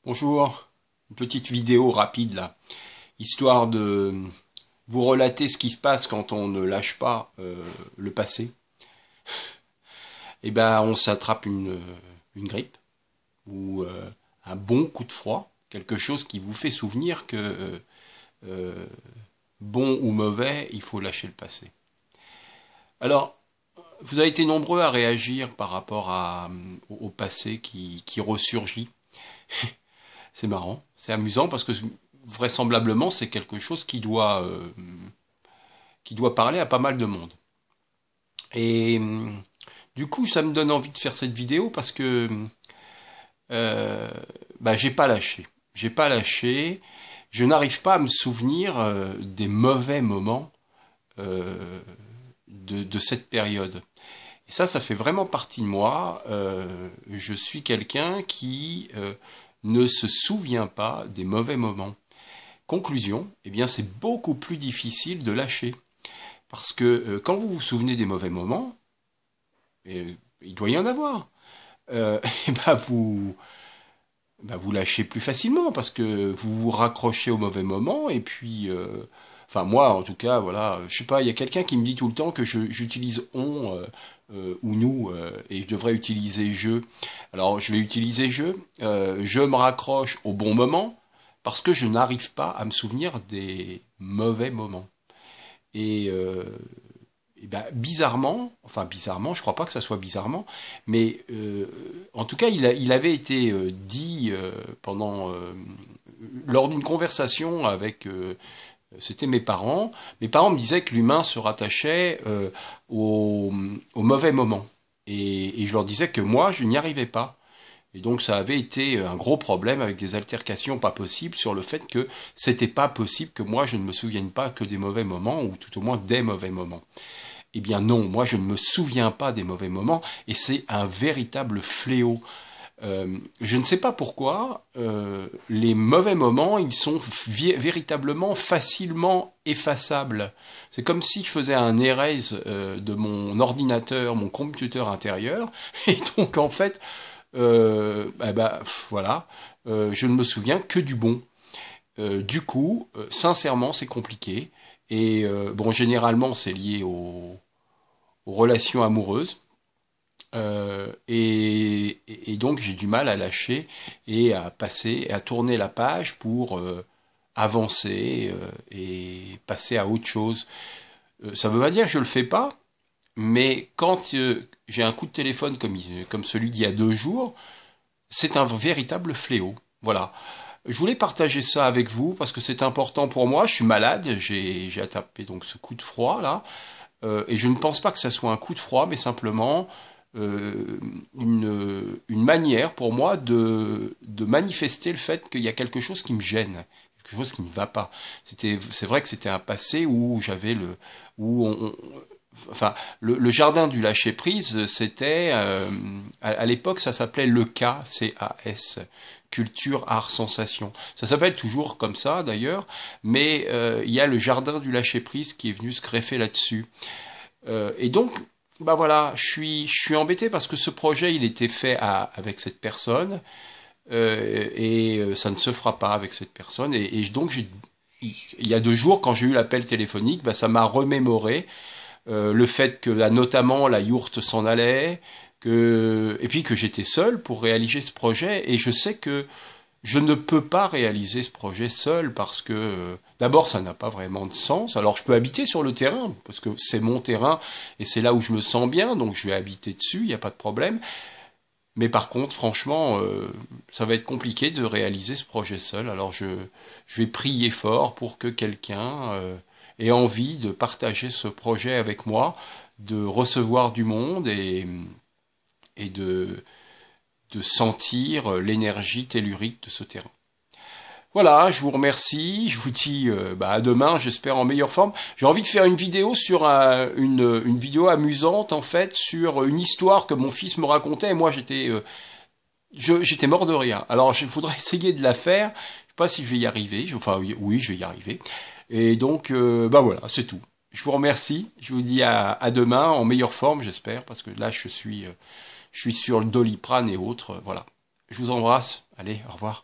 Bonjour, une petite vidéo rapide là, histoire de vous relater ce qui se passe quand on ne lâche pas le passé. Eh ben, on s'attrape une grippe ou un bon coup de froid, quelque chose qui vous fait souvenir que bon ou mauvais, il faut lâcher le passé. Alors, vous avez été nombreux à réagir par rapport au passé qui ressurgit. C'est marrant, c'est amusant parce que vraisemblablement c'est quelque chose qui doit parler à pas mal de monde. Et du coup ça me donne envie de faire cette vidéo parce que j'ai pas lâché. J'ai pas lâché, je n'arrive pas à me souvenir des mauvais moments de cette période. Et ça fait vraiment partie de moi. Je suis quelqu'un qui ne se souvient pas des mauvais moments. Conclusion, eh bien c'est beaucoup plus difficile de lâcher. Parce que quand vous vous souvenez des mauvais moments, il doit y en avoir, et vous lâchez plus facilement parce que vous vous raccrochez au mauvais moment et puis enfin moi en tout cas voilà, je sais pas, il y a quelqu'un qui me dit tout le temps que j'utilise on ou nous et je devrais utiliser je. Alors je vais utiliser je me raccroche au bon moment parce que je n'arrive pas à me souvenir des mauvais moments. Et, bizarrement, enfin bizarrement, je crois pas que ça soit bizarrement, mais en tout cas, il avait été dit lors d'une conversation avec, c'était mes parents. Mes parents me disaient que l'humain se rattachait au mauvais moment, et je leur disais que moi, je n'y arrivais pas. Et donc ça avait été un gros problème avec des altercations pas possibles sur le fait que c'était pas possible que moi je ne me souvienne pas que des mauvais moments, ou tout au moins des mauvais moments. Eh bien non, moi je ne me souviens pas des mauvais moments, et c'est un véritable fléau. Je ne sais pas pourquoi, les mauvais moments, ils sont véritablement facilement effaçables. C'est comme si je faisais un erase de mon ordinateur, mon computer intérieur, et donc en fait, voilà, je ne me souviens que du bon. Du coup, sincèrement, c'est compliqué. Et bon, généralement, c'est lié aux relations amoureuses. Et donc, j'ai du mal à lâcher et à passer, à tourner la page pour avancer et passer à autre chose. Ça ne veut pas dire que je le fais pas, mais quand j'ai un coup de téléphone comme celui d'il y a 2 jours, c'est un véritable fléau. Voilà. Je voulais partager ça avec vous parce que c'est important pour moi. Je suis malade, j'ai attrapé donc ce coup de froid là, et je ne pense pas que ça soit un coup de froid, mais simplement une manière pour moi de manifester le fait qu'il y a quelque chose qui me gêne, quelque chose qui ne va pas. C'est vrai que c'était un passé où j'avais où enfin, le jardin du lâcher-prise, c'était, à l'époque, ça s'appelait le CAS, Culture, Art, Sensation. Ça s'appelle toujours comme ça, d'ailleurs, mais il y a le jardin du lâcher-prise qui est venu se greffer là-dessus. Et donc, bah voilà, je suis embêté parce que ce projet, il était fait avec cette personne, et ça ne se fera pas avec cette personne. Et donc, il y a 2 jours, quand j'ai eu l'appel téléphonique, bah, ça m'a remémoré le fait que là, notamment la yourte s'en allait, et puis que j'étais seul pour réaliser ce projet, et je sais que je ne peux pas réaliser ce projet seul parce que d'abord ça n'a pas vraiment de sens. Alors je peux habiter sur le terrain parce que c'est mon terrain et c'est là où je me sens bien, donc je vais habiter dessus, il n'y a pas de problème. Mais par contre, franchement, ça va être compliqué de réaliser ce projet seul. Alors je vais prier fort pour que quelqu'un ait envie de partager ce projet avec moi, de recevoir du monde et de sentir l'énergie tellurique de ce terrain. Voilà, je vous remercie, je vous dis à demain, j'espère en meilleure forme. J'ai envie de faire une vidéo sur une vidéo amusante en fait, sur une histoire que mon fils me racontait et moi j'étais mort de rire. Alors je voudrais essayer de la faire, je sais pas si je vais y arriver, enfin oui je vais y arriver. Et donc voilà, c'est tout. Je vous remercie, je vous dis à demain en meilleure forme j'espère, parce que là je suis sur le Doliprane et autres, voilà. Je vous embrasse, allez, au revoir.